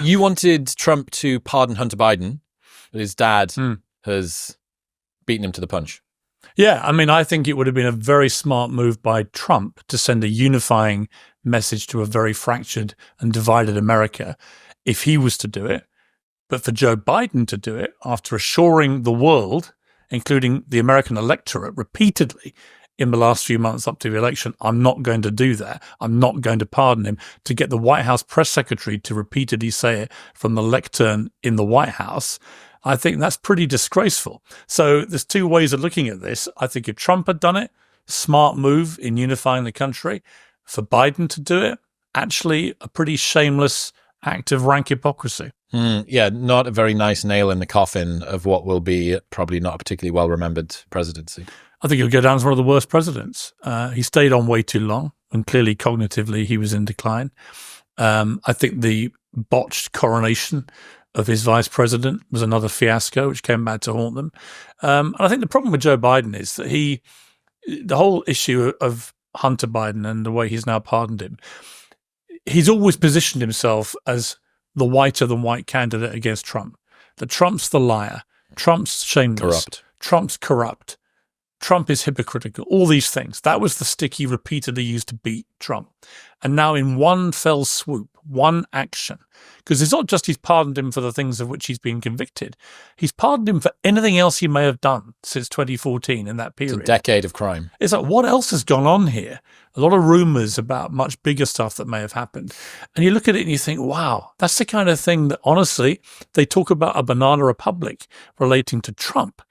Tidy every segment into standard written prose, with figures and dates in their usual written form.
You wanted Trump to pardon Hunter Biden, but his dad has beaten him to the punch. Yeah, I mean, I think it would have been a very smart move by Trump to send a unifying message to a very fractured and divided America if he was to do it. But for Joe Biden to do it after assuring the world, including the American electorate, repeatedly in the last few months up to the election, I'm not going to do that. I'm not going to pardon him. To get the White House press secretary to repeatedly say it from the lectern in the White House, I think that's pretty disgraceful. So there's two ways of looking at this. I think if Trump had done it, smart move in unifying the country. For Biden to do it, actually a pretty shameless act of rank hypocrisy. Yeah, not a very nice nail in the coffin of what will be probably not a particularly well-remembered presidency. I think he'll go down as one of the worst presidents. He stayed on way too long, and clearly cognitively he was in decline. I think the botched coronation of his vice president was another fiasco, which came back to haunt them. And I think the problem with Joe Biden is that the whole issue of Hunter Biden and the way he's now pardoned him, he's always positioned himself as the whiter than white candidate against Trump. That Trump's the liar, Trump's shameless, Trump's corrupt, Trump is hypocritical, all these things. That was the stick he repeatedly used to beat Trump. And now in one fell swoop, one action, because it's not just he's pardoned him for the things of which he's been convicted. He's pardoned him for anything else he may have done since 2014 in that period. It's a decade of crime. It's like, what else has gone on here? A lot of rumors about much bigger stuff that may have happened. And you look at it and you think, wow, that's the kind of thing that, honestly, they talk about a banana republic relating to Trump.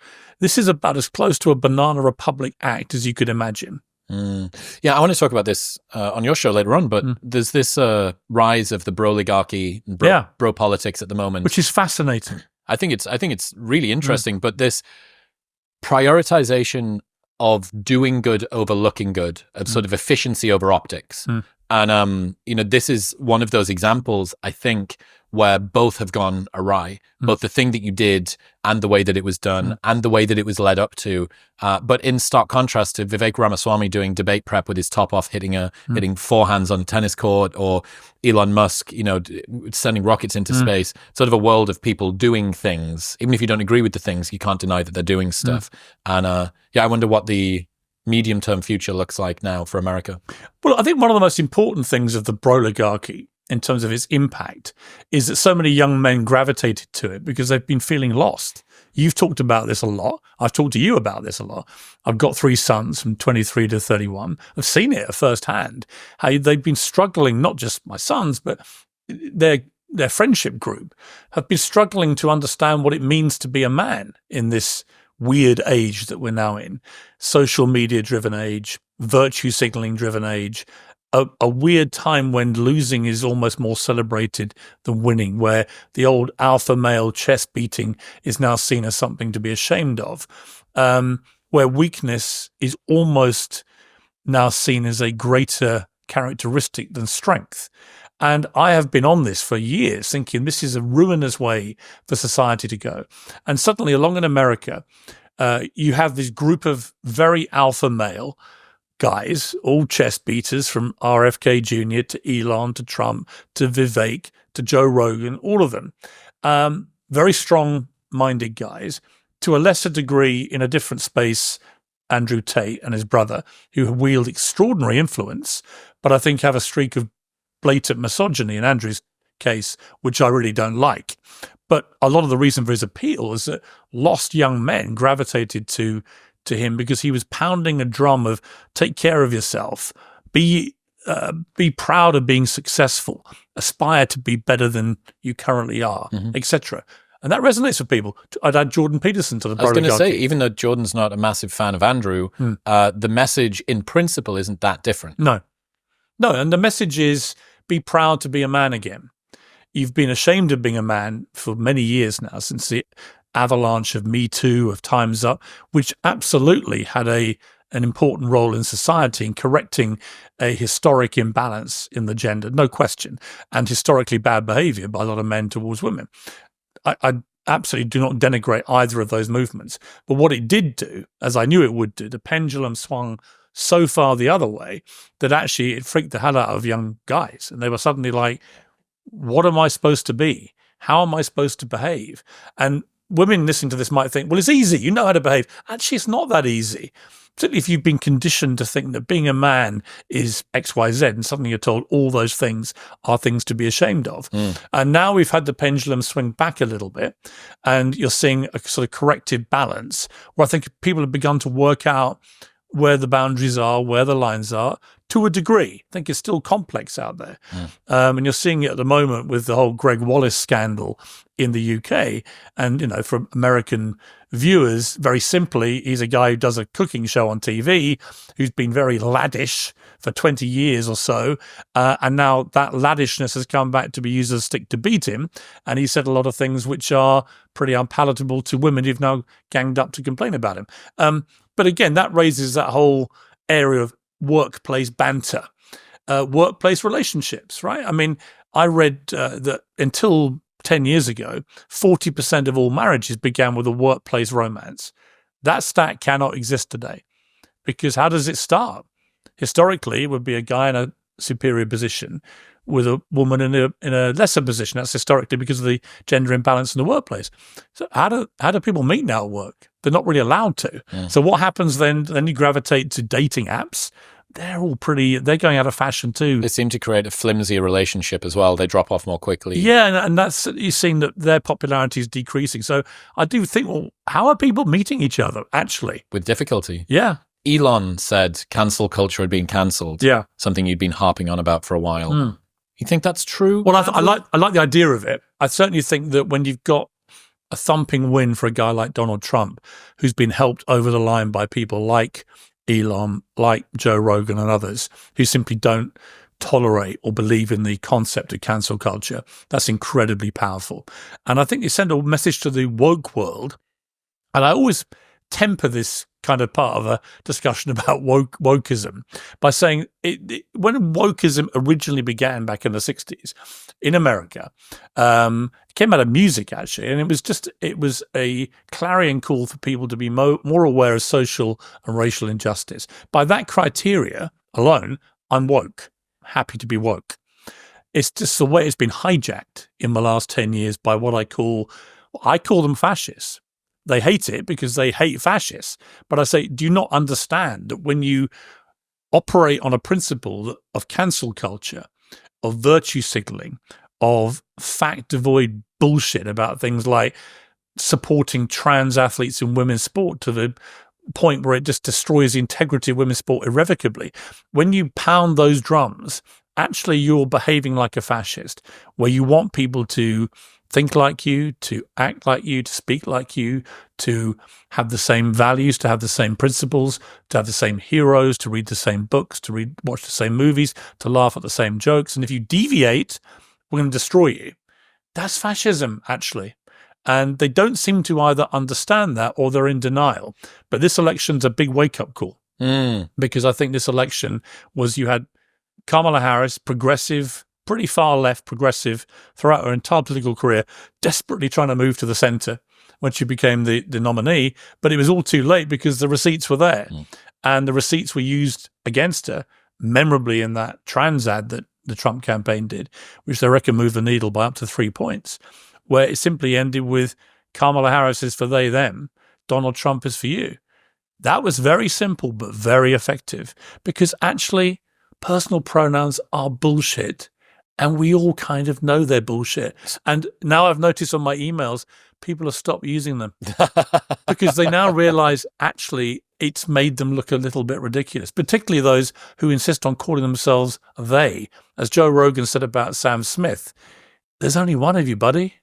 This is about as close to a banana republic act as you could imagine. Yeah, I want to talk about this on your show later on, but there's this rise of the bro-oligarchy and bro-politics at the moment. Which is fascinating. I think it's really interesting, but this prioritization of doing good over looking good, of sort of efficiency over optics. And, this is one of those examples, I think, where both have gone awry, both the thing that you did and the way that it was done and the way that it was led up to. But in stark contrast to Vivek Ramaswamy doing debate prep with his top off, hitting forehands on a tennis court, or Elon Musk, sending rockets into space, sort of a world of people doing things. Even if you don't agree with the things, you can't deny that they're doing stuff. And I wonder what the medium-term future looks like now for America. Well, I think one of the most important things of the bro-oligarchy in terms of its impact is that so many young men gravitated to it because they've been feeling lost. You've talked about this a lot. I've talked to you about this a lot. I've got 3 sons from 23 to 31. I've seen it firsthand, how they've been struggling, not just my sons, but their friendship group have been struggling to understand what it means to be a man in this weird age that we're now in. Social media driven age, virtue signaling driven age, a weird time when losing is almost more celebrated than winning, where the old alpha male chest beating is now seen as something to be ashamed of, where weakness is almost now seen as a greater characteristic than strength. And I have been on this for years thinking this is a ruinous way for society to go. And suddenly along in America, you have this group of very alpha male guys, all chest beaters, from RFK Jr. to Elon to Trump to Vivek to Joe Rogan, all of them. Very strong-minded guys. To a lesser degree, in a different space, Andrew Tate and his brother, who wield extraordinary influence, but I think have a streak of blatant misogyny in Andrew's case, which I really don't like. But a lot of the reason for his appeal is that lost young men gravitated to him because he was pounding a drum of take care of yourself, be proud of being successful, aspire to be better than you currently are, etc. And that resonates with people. I'd add Jordan Peterson to the I was going to say, even though Jordan's not a massive fan of Andrew, the message in principle isn't that different. No, and the message is be proud to be a man again. You've been ashamed of being a man for many years now, since the avalanche of Me Too, of Time's Up, which absolutely had an important role in society in correcting a historic imbalance in the gender, no question, and historically bad behavior by a lot of men towards women. I absolutely do not denigrate either of those movements. But what it did do, as I knew it would do, the pendulum swung so far the other way that actually it freaked the hell out of young guys. And they were suddenly like, what am I supposed to be? How am I supposed to behave? And women listening to this might think, well, it's easy. You know how to behave. Actually, it's not that easy. Particularly if you've been conditioned to think that being a man is X, Y, Z, and suddenly you're told all those things are things to be ashamed of. And now we've had the pendulum swing back a little bit, and you're seeing a sort of corrective balance where I think people have begun to work out where the boundaries are, where the lines are, to a degree. I think it's still complex out there. And you're seeing it at the moment with the whole Greg Wallace scandal in the UK. And, from American viewers, very simply, he's a guy who does a cooking show on TV, who's been very laddish for 20 years or so. And now that laddishness has come back to be used as a stick to beat him. And he said a lot of things which are pretty unpalatable to women who've now ganged up to complain about him. But again, that raises that whole area of workplace banter, workplace relationships, right? I mean, I read that until 10 years ago, 40% of all marriages began with a workplace romance. That stat cannot exist today, because how does it start? Historically, it would be a guy in a superior position with a woman in a lesser position. That's historically because of the gender imbalance in the workplace. So how do people meet now at work? They're not really allowed to. So what happens then? Then you gravitate to dating apps. They're going out of fashion too. They seem to create a flimsier relationship as well. They drop off more quickly. Yeah, and that's, you've seen that their popularity is decreasing. So I do think, well, how are people meeting each other actually? With difficulty. Yeah. Elon said cancel culture had been cancelled. Yeah. Something you'd been harping on about for a while. You think that's true? Well, I like the idea of it. I certainly think that when you've got a thumping win for a guy like Donald Trump, who's been helped over the line by people like Elon, like Joe Rogan and others, who simply don't tolerate or believe in the concept of cancel culture, that's incredibly powerful. And I think you send a message to the woke world, and I always temper this kind of part of a discussion about wokeism by saying when wokeism originally began back in the 60s in America, it came out of music actually, and it was a clarion call for people to be more aware of social and racial injustice. By that criteria alone, I'm woke, happy to be woke. It's just the way it's been hijacked in the last 10 years by what I call them fascists. They hate it because they hate fascists. But I say, do you not understand that when you operate on a principle of cancel culture, of virtue signaling, of fact-devoid bullshit about things like supporting trans athletes in women's sport to the point where it just destroys the integrity of women's sport irrevocably, when you pound those drums, actually you're behaving like a fascist, where you want people to think like you, to act like you, to speak like you, to have the same values, to have the same principles, to have the same heroes, to read the same books, to watch the same movies, to laugh at the same jokes. And if you deviate, we're going to destroy you. That's fascism, actually. And they don't seem to either understand that or they're in denial. But this election's a big wake-up call, because I think this election you had Kamala Harris, progressive, pretty far left progressive throughout her entire political career, desperately trying to move to the centre when she became the nominee. But it was all too late because the receipts were there. And the receipts were used against her, memorably in that trans ad that the Trump campaign did, which they reckon moved the needle by up to 3 points, where it simply ended with Kamala Harris is for they, them, Donald Trump is for you. That was very simple, but very effective, because actually personal pronouns are bullshit. And we all kind of know they're bullshit. And now I've noticed on my emails, people have stopped using them because they now realize actually it's made them look a little bit ridiculous, particularly those who insist on calling themselves they. As Joe Rogan said about Sam Smith, there's only one of you, buddy.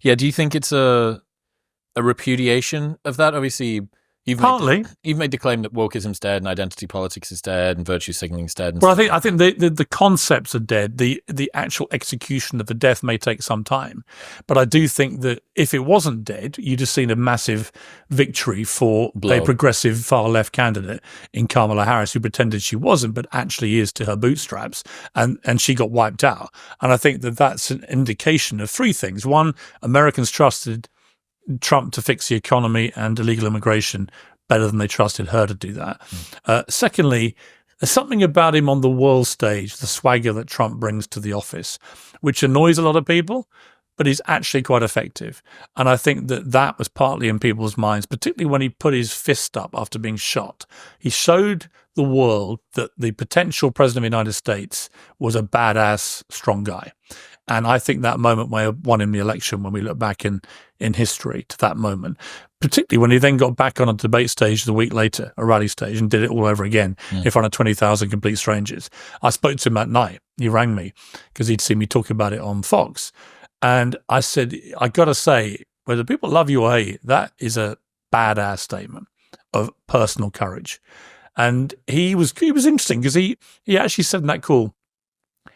Yeah, do you think it's a repudiation of that? Obviously, you've made the claim that wokeism's dead and identity politics is dead and virtue signaling is dead. And well, I think the concepts are dead. The actual execution of the death may take some time, but I do think that if it wasn't dead, you'd have seen a massive victory for a progressive far left candidate in Kamala Harris, who pretended she wasn't, but actually is to her bootstraps, and she got wiped out. And I think that that's an indication of three things. One, Americans trusted Trump to fix the economy and illegal immigration better than they trusted her to do that. Secondly, There's something about him on the world stage, the swagger that Trump brings to the office, which annoys a lot of people, but is actually quite effective. And I think that was partly in people's minds, particularly when he put his fist up after being shot. He showed the world that the potential president of the United States was a badass, strong guy. And I think that moment may have won him the election when we look back in history to that moment, particularly when he then got back on a debate stage the week later, a rally stage, and did it all over again in front of 20,000 complete strangers. I spoke to him that night. He rang me because he'd seen me talk about it on Fox. And I said, I got to say, whether people love you or hate, that is a badass statement of personal courage. And he was interesting because he actually said in that call,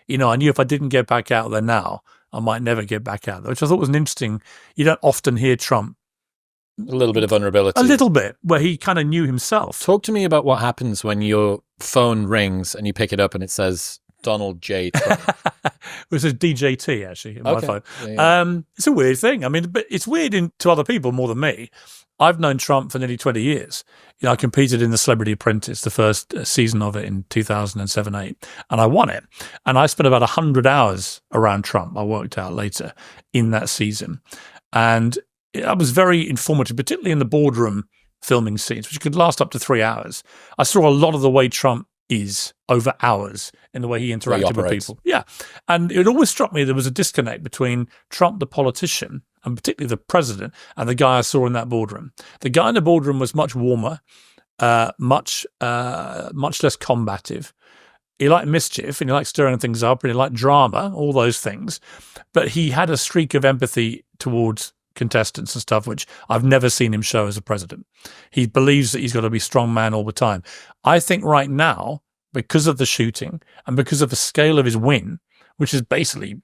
you know, I knew if I didn't get back out there now, I might never get back out there, which I thought was an interesting. You don't often hear Trump. A little bit of vulnerability. A little bit, where he kind of knew himself. Talk to me about what happens when your phone rings and you pick it up and it says Donald J. Trump. It says DJT, actually, in my phone. Yeah. It's a weird thing. I mean, but it's weird to other people more than me. I've known Trump for nearly 20 years. You know, I competed in the Celebrity Apprentice, the first season of it in 2007-8, and I won it. And I spent about 100 hours around Trump, I worked out later, in that season. And I was very informative, particularly in the boardroom filming scenes, which could last up to 3 hours. I saw a lot of the way Trump is over hours in the way he interacted with people. Yeah. And it always struck me there was a disconnect between Trump, the politician, and particularly the president, and the guy I saw in that boardroom. The guy in the boardroom was much warmer, much less combative. He liked mischief, and he liked stirring things up, and he liked drama, all those things. But he had a streak of empathy towards contestants and stuff, which I've never seen him show as a president. He believes that he's got to be strong man all the time. I think right now, because of the shooting and because of the scale of his win, which has basically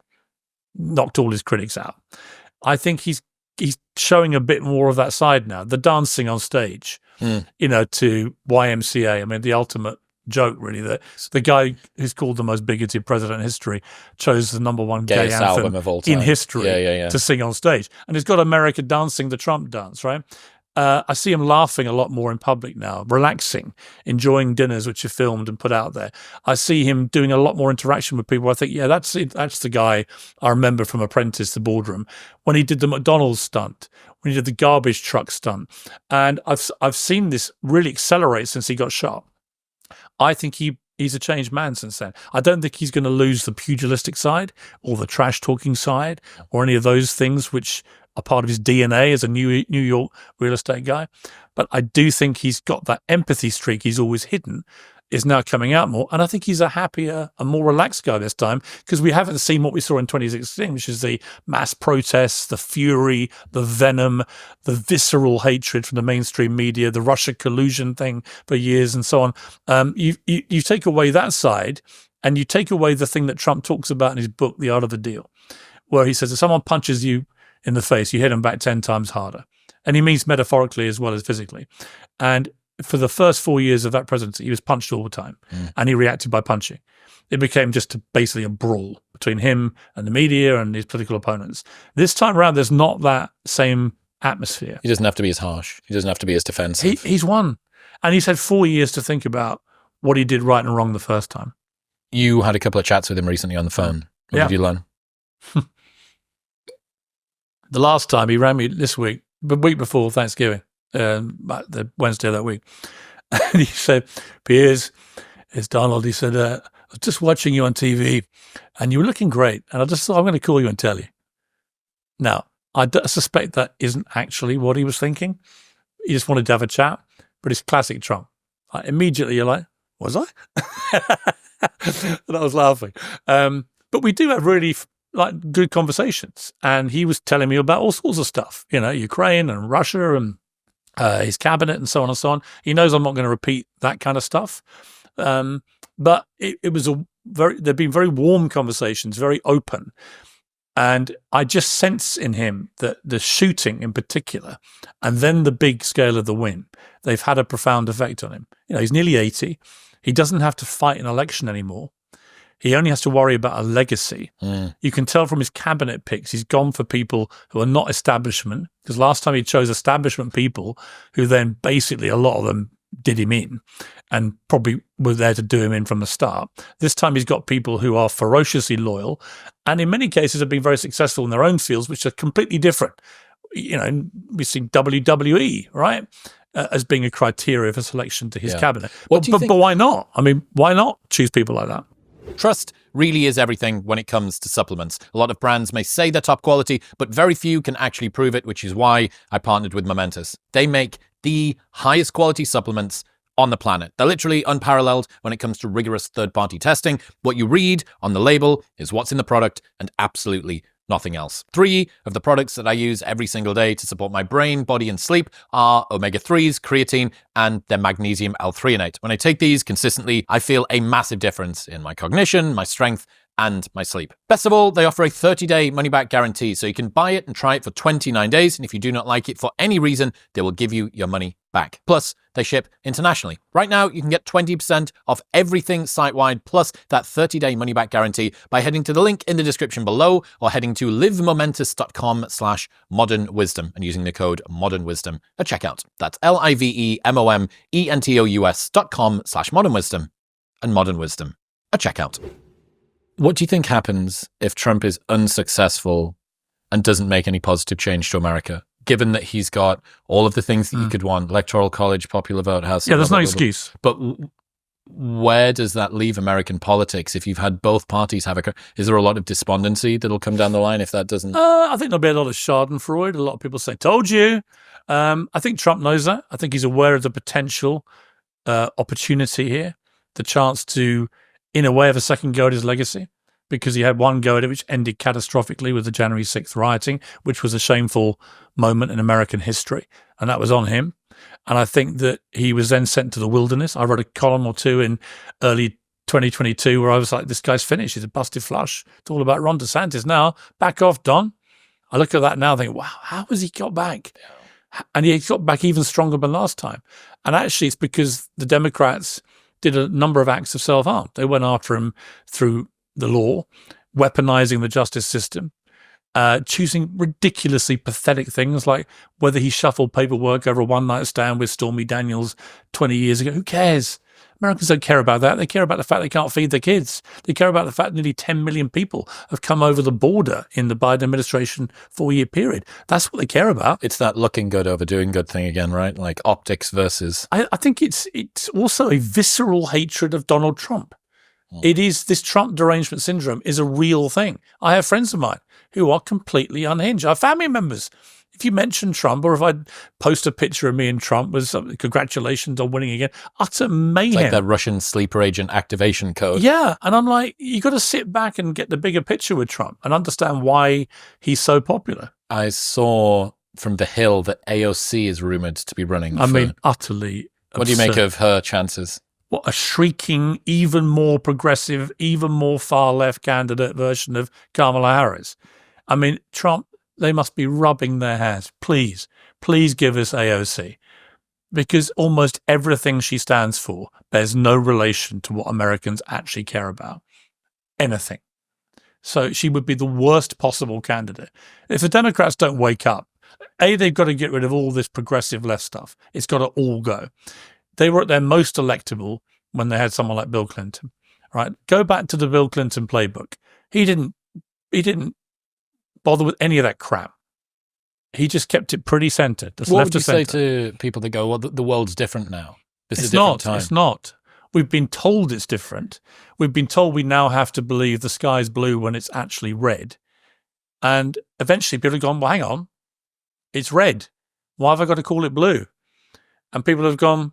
knocked all his critics out, I think he's showing a bit more of that side now. The dancing on stage, you know, to YMCA. I mean, the ultimate joke, really, that the guy who's called the most bigoted president in history chose the #1 gay anthem of all time in history to sing on stage. And he's got America dancing the Trump dance, right? I see him laughing a lot more in public now, relaxing, enjoying dinners which are filmed and put out there. I see him doing a lot more interaction with people. I think, yeah, that's the guy I remember from Apprentice, the boardroom, when he did the McDonald's stunt, when he did the garbage truck stunt. And I've seen this really accelerate since he got shot. I think he's a changed man since then. I don't think he's going to lose the pugilistic side or the trash talking side or any of those things which are part of his DNA as a New York real estate guy. But I do think he's got that empathy streak he's always hidden is now coming out more. And I think he's a happier and more relaxed guy this time because we haven't seen what we saw in 2016, which is the mass protests, the fury, the venom, the visceral hatred from the mainstream media, the Russia collusion thing for years and so on. You take away that side and you take away the thing that Trump talks about in his book, The Art of the Deal, where he says if someone punches you in the face, you hit them back 10 times harder. And he means metaphorically as well as physically. And for the first 4 years of that presidency, he was punched all the time, and he reacted by punching. It became just basically a brawl between him and the media and his political opponents. This time around, there's not that same atmosphere. He doesn't have to be as harsh. He doesn't have to be as defensive. He's won. And he's had 4 years to think about what he did right and wrong the first time. You had a couple of chats with him recently on the phone. What did you learn? The last time he rang me this week, the week before Thanksgiving, the Wednesday of that week. And he said, Piers, it's Donald. He said, I was just watching you on TV and you were looking great. And I just thought, I'm going to call you and tell you. Now, I suspect that isn't actually what he was thinking. He just wanted to have a chat, but it's classic Trump. Immediately you're like, was I? And I was laughing. But we do have really good conversations. And he was telling me about all sorts of stuff, you know, Ukraine and Russia and his cabinet and so on and so on. He knows I'm not going to repeat that kind of stuff. But it was there'd been very warm conversations, very open. And I just sense in him that the shooting in particular, and then the big scale of the win, they've had a profound effect on him. You know, he's nearly 80. He doesn't have to fight an election anymore. He only has to worry about a legacy. You can tell from his cabinet picks, he's gone for people who are not establishment, because last time he chose establishment people who then basically, a lot of them did him in and probably were there to do him in from the start. This time he's got people who are ferociously loyal and in many cases have been very successful in their own fields, which are completely different. You know, we see WWE, right, as being a criteria for selection to his cabinet. But why not? I mean, why not choose people like that? Trust really is everything when it comes to supplements. A lot of brands may say they're top quality, but very few can actually prove it, which is why I partnered with Momentous. They make the highest quality supplements on the planet. They're literally unparalleled when it comes to rigorous third-party testing. What you read on the label is what's in the product and absolutely nothing else. 3 of the products that I use every single day to support my brain, body, and sleep are omega-3s, creatine, and their magnesium L-threonate. When I take these consistently, I feel a massive difference in my cognition, my strength, and my sleep. Best of all, they offer a 30-day money-back guarantee, so you can buy it and try it for 29 days, and if you do not like it for any reason, they will give you your money back. Plus, they ship internationally. Right now, you can get 20% off everything site-wide, plus that 30-day money-back guarantee by heading to the link in the description below or heading to livemomentous.com/modernwisdom and using the code modernwisdom at checkout. That's livemomentous.com/modernwisdom and modernwisdom at checkout. What do you think happens if Trump is unsuccessful and doesn't make any positive change to America, given that he's got all of the things that you could want, electoral college, popular vote, house? Yeah, there's no excuse. But where does that leave American politics if you've had both parties have is there a lot of despondency that'll come down the line if that doesn't? I think there'll be a lot of schadenfreude. A lot of people say, told you. I think Trump knows that. I think he's aware of the potential opportunity here, the chance to, in a way, have a second go at his legacy, because he had one go at it which ended catastrophically with the January 6th rioting, which was a shameful moment in American history, and that was on him. And I think that he was then sent to the wilderness. I wrote a column or two in early 2022 where I was like, this guy's finished. He's a busted flush. It's all about Ron DeSantis now. Back off, Don. I look at that now and think, wow, how has he got back? And he got back even stronger than last time. And actually, it's because the Democrats did a number of acts of self-harm. They went after him through the law, weaponizing the justice system, choosing ridiculously pathetic things like whether he shuffled paperwork over a one-night stand with Stormy Daniels 20 years ago. Who cares? Americans don't care about that. They care about the fact they can't feed their kids. They care about the fact nearly 10 million people have come over the border in the Biden administration 4-year period. That's what they care about. It's that looking good over doing good thing again, right? Like optics versus... I think it's also a visceral hatred of Donald Trump. It is, this Trump derangement syndrome is a real thing. I have friends of mine who are completely unhinged. I have family members. If you mention Trump, or if I post a picture of me and Trump with something, congratulations on winning again, utter mayhem. It's like that Russian sleeper agent activation code. Yeah. And I'm like, you got to sit back and get the bigger picture with Trump and understand why he's so popular. I saw from The Hill that AOC is rumored to be running. I mean, utterly absurd. What do you make of her chances? What a shrieking, even more progressive, even more far-left candidate version of Kamala Harris. I mean, Trump, they must be rubbing their hands. Please give us AOC. Because almost everything she stands for bears no relation to what Americans actually care about. Anything. So she would be the worst possible candidate. If the Democrats don't wake up, they've got to get rid of all this progressive left stuff. It's got to all go. They were at their most electable when they had someone like Bill Clinton, right? Go back to the Bill Clinton playbook. He didn't bother with any of that crap. He just kept it pretty centered. What would you say to people that go, well, the world's different now? This is a different time. It's not. We've been told it's different. We've been told we now have to believe the sky's blue when it's actually red. And eventually people have gone, well, hang on. It's red. Why have I got to call it blue? And people have gone,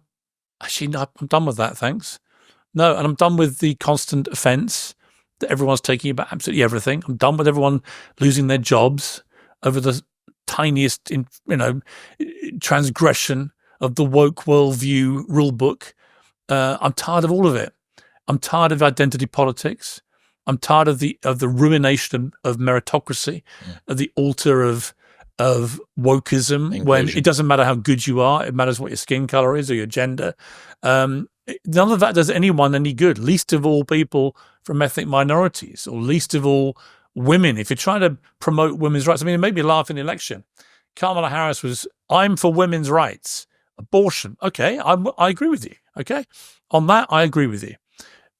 actually, no, I'm done with that, thanks. No, and I'm done with the constant offence that everyone's taking about absolutely everything. I'm done with everyone losing their jobs over the tiniest, transgression of the woke worldview rule book. I'm tired of all of it. I'm tired of identity politics. I'm tired of the ruination of meritocracy, of the altar of wokeism, inclusion. When it doesn't matter how good you are, it matters what your skin color is or your gender. None of that does anyone any good, least of all people from ethnic minorities, or least of all women. If you're trying to promote women's rights, I mean, it made me laugh in the election. Kamala Harris was, I'm for women's rights. Abortion. Okay, I agree with you. Okay, on that I agree with you.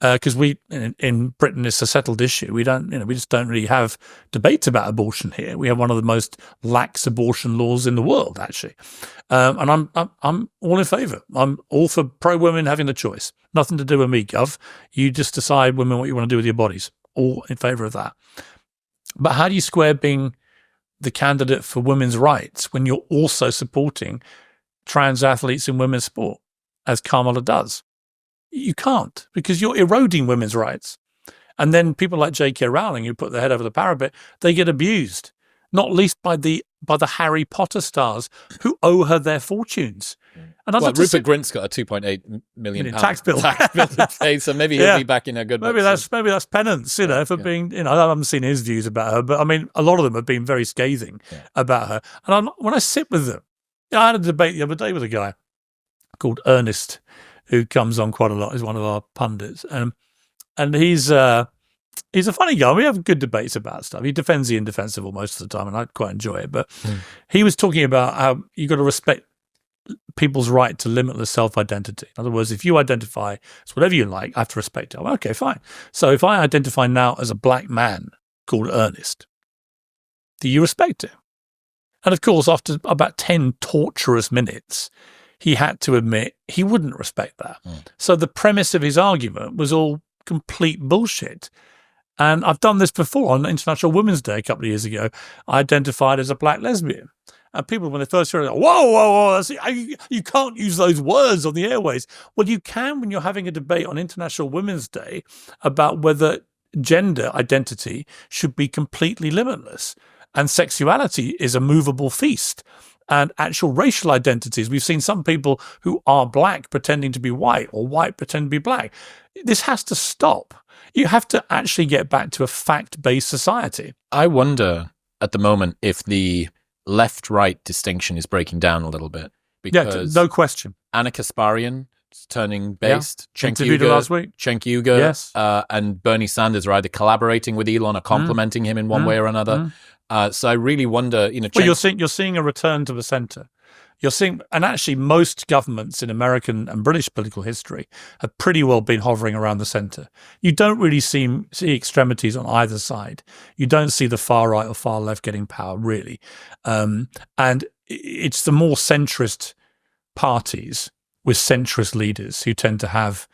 Because we in Britain, it's a settled issue. We just don't really have debates about abortion here. We have one of the most lax abortion laws in the world, actually. And I'm all in favour. I'm all for pro women having the choice. Nothing to do with me, Gov. You just decide, women, what you want to do with your bodies. All in favour of that. But how do you square being the candidate for women's rights when you're also supporting trans athletes in women's sport, as Kamala does? You can't, because you're eroding women's rights. And then people like J.K. Rowling, who put their head over the parapet, they get abused, not least by the Harry Potter stars who owe her their fortunes. And Rupert Grint's got a 2.8 million tax bill to pay, so maybe he'll be back in a good. Maybe that's penance, for being. I haven't seen his views about her, but I mean, a lot of them have been very scathing about her. And when I sit with them, I had a debate the other day with a guy called Ernest, who comes on quite a lot. He's one of our pundits, and he's a funny guy. We have good debates about stuff. He defends the indefensible most of the time, and I quite enjoy it. But he was talking about how you got to respect people's right to limitless self-identity. In other words, if you identify as whatever you like, I have to respect it. I'm, okay, fine. So if I identify now as a black man called Ernest, do you respect it? And of course, after about 10 torturous minutes, he had to admit he wouldn't respect that. So the premise of his argument was all complete bullshit. And I've done this before on International Women's Day a couple of years ago. I identified as a black lesbian. And people, when they first heard it, whoa, you can't use those words on the airways. Well, you can when you're having a debate on International Women's Day about whether gender identity should be completely limitless. And sexuality is a movable feast. And actual racial identities. We've seen some people who are black pretending to be white, or white pretending to be black. This has to stop. You have to actually get back to a fact-based society. I wonder at the moment if the left-right distinction is breaking down a little bit. Because no question. Anna Kasparian is turning based. Interviewed her last week. Cenk Uygur, and Bernie Sanders are either collaborating with Elon or complimenting him in one way or another. So I really wonder, Well, you're seeing a return to the centre. You're seeing, and actually most governments in American and British political history have pretty well been hovering around the centre. You don't really see extremities on either side. You don't see the far right or far left getting power, really. And it's the more centrist parties with centrist leaders who tend to have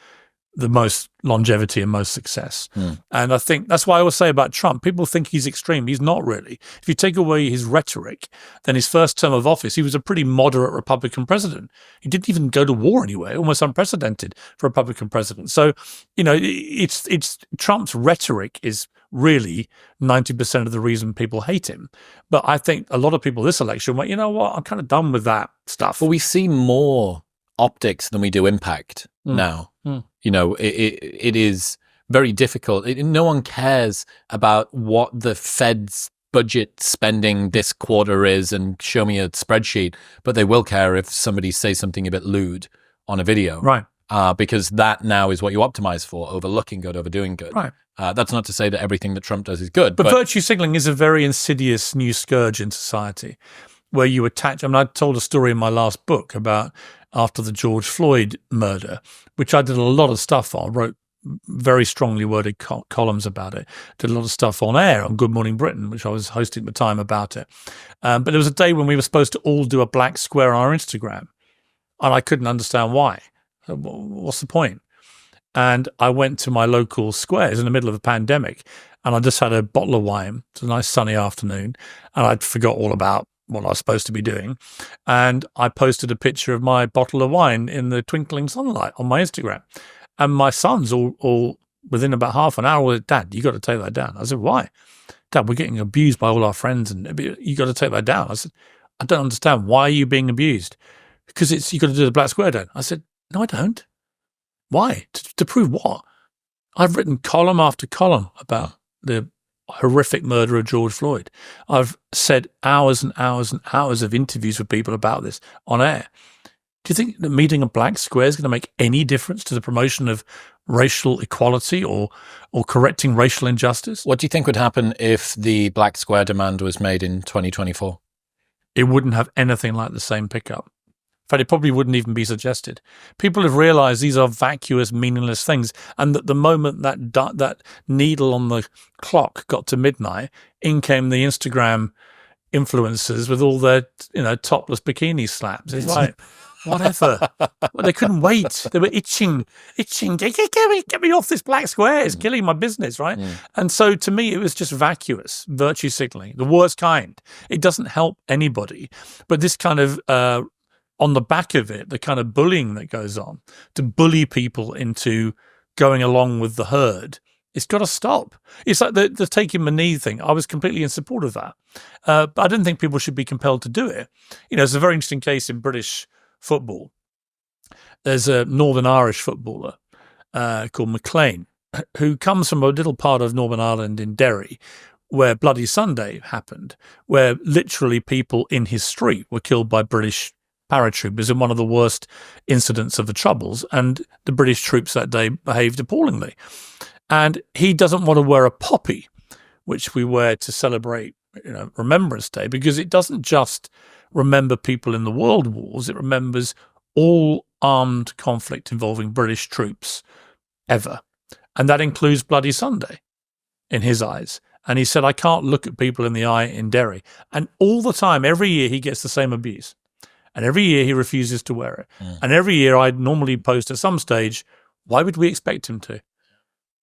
the most longevity and most success. And I think that's why I always say about Trump, people think he's extreme. He's not really. If you take away his rhetoric, then his first term of office, he was a pretty moderate Republican president. He didn't even go to war anyway, almost unprecedented for a Republican president. So, it's Trump's rhetoric is really 90% of the reason people hate him. But I think a lot of people this election went, you know what, I'm kind of done with that stuff. Well, we see more optics than we do impact now. It is very difficult. No one cares about what the Fed's budget spending this quarter is and show me a spreadsheet, but they will care if somebody says something a bit lewd on a video. Right. Because that now is what you optimize for, over looking good, over doing good. Right. That's not to say that everything that Trump does is good. But virtue signaling is a very insidious new scourge in society where you attach, I told a story in my last book about after the George Floyd murder, which I did a lot of stuff on, wrote very strongly worded columns about it, did a lot of stuff on air on Good Morning Britain, which I was hosting at the time about it. But there was a day when we were supposed to all do a black square on our Instagram, and I couldn't understand why. What's the point? And I went to my local squares in the middle of a pandemic, and I just had a bottle of wine. It was a nice sunny afternoon, and I'd forgot all about what I was supposed to be doing. And I posted a picture of my bottle of wine in the twinkling sunlight on my Instagram. And my sons all within about half an hour were, Dad, you got to take that down. I said, why? Dad, we're getting abused by all our friends and you got to take that down. I said, I don't understand. Why are you being abused? Because you got to do the black square down. I said, no, I don't. Why? To prove what? I've written column after column about the horrific murder of George Floyd. I've said hours and hours and hours of interviews with people about this on air. Do you think that meeting a black square is going to make any difference to the promotion of racial equality or correcting racial injustice? What do you think would happen if the black square demand was made in 2024? It wouldn't have anything like the same pickup. fact, it probably wouldn't even be suggested. People have realized these are vacuous, meaningless things, and that the moment that needle on the clock got to midnight, in came the Instagram influencers with all their, topless bikini slaps. It's like, whatever. Well, they couldn't wait. They were itching. Get me off this black square. It's killing my business, right? And so to me, it was just vacuous virtue signaling, the worst kind. It doesn't help anybody. But this kind of, on the back of it, the kind of bullying that goes on to bully people into going along with the herd, it's got to stop. It's like the taking my knee thing. I was completely in support of that. But I don't think people should be compelled to do it. It's a very interesting case in British football. There's a Northern Irish footballer called McLean, who comes from a little part of Northern Ireland in Derry, where Bloody Sunday happened, where literally people in his street were killed by British paratroopers in one of the worst incidents of the Troubles, and the British troops that day behaved appallingly. And he doesn't want to wear a poppy, which we wear to celebrate, Remembrance Day, because it doesn't just remember people in the world wars, it remembers all armed conflict involving British troops ever. And that includes Bloody Sunday in his eyes. And he said, I can't look at people in the eye in Derry. And all the time, every year, he gets the same abuse. And every year he refuses to wear it. And every year I'd normally post at some stage, why would we expect him to?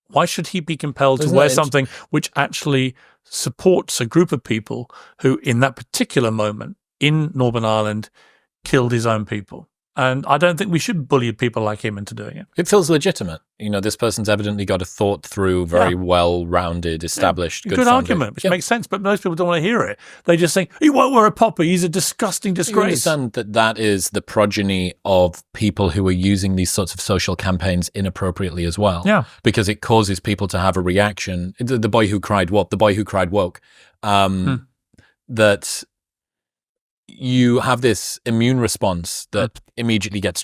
Why should he be compelled to wear something which actually supports a group of people who, in that particular moment in Northern Ireland, killed his own people? And I don't think we should bully people like him into doing it. It feels legitimate. This person's evidently got a thought through, very well-rounded, established, good argument, which makes sense, but most people don't want to hear it. They just think, he won't wear a poppy, he's a disgusting disgrace. You understand that is the progeny of people who are using these sorts of social campaigns inappropriately as well. Yeah. Because it causes people to have a reaction. The boy who cried woke, that you have this immune response that immediately gets